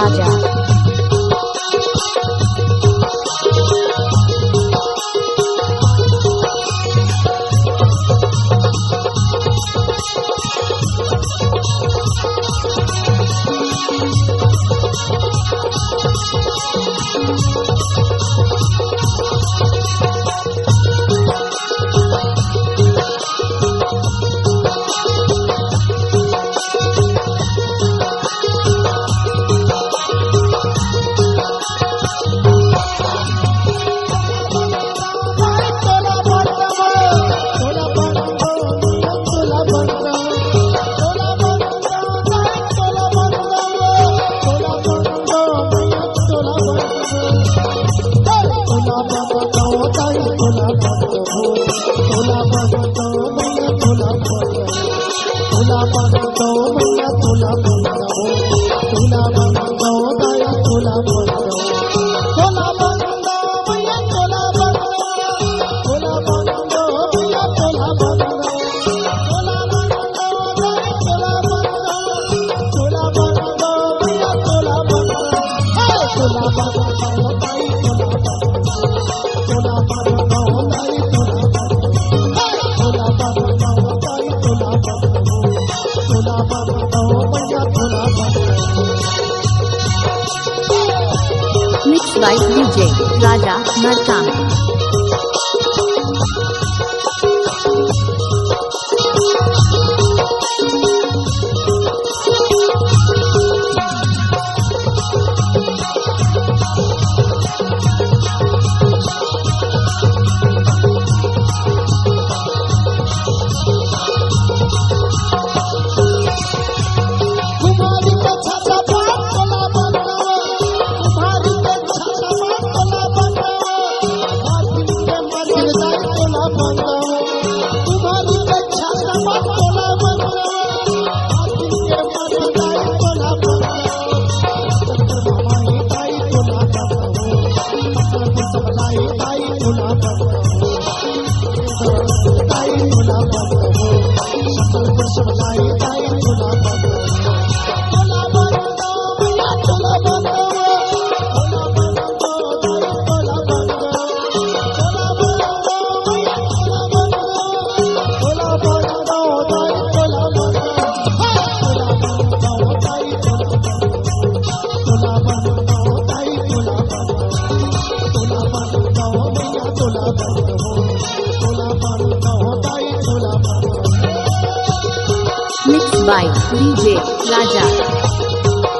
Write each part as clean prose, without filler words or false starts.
Raja. Mixed by DJ Raja Markam. Mixed by DJ Raja.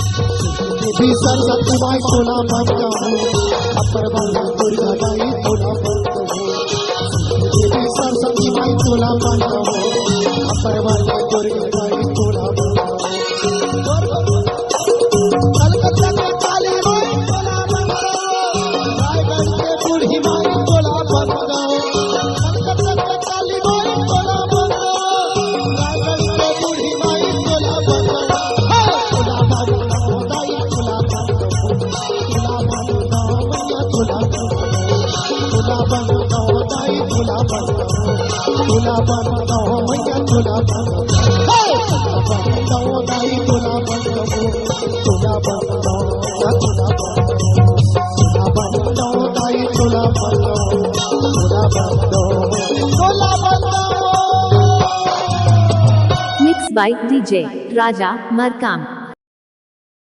सर सत्य तोला बनता हूँ अपर बाला दुर्गा दाई तोला बनता हूँ सर सत्य तोला बनता हूँ अपर बाला दुर्गा दाई तोला बनता हूँ कलकत्ता के काली माई तोला बनता हूँ रायगढ़ के बूढ़ी माई तोला बनता हूँ कलकत्ता के काली माई तोला बनता हूँ रायगढ़ के बूढ़ी माई तोला बनता तुला बनता हूँ मैया तुला बनता हूँ तुला बनता हूँ तुला बंद हो, तुला बंद हो, तुला बंद हो. Mixed by DJ Raja Markam.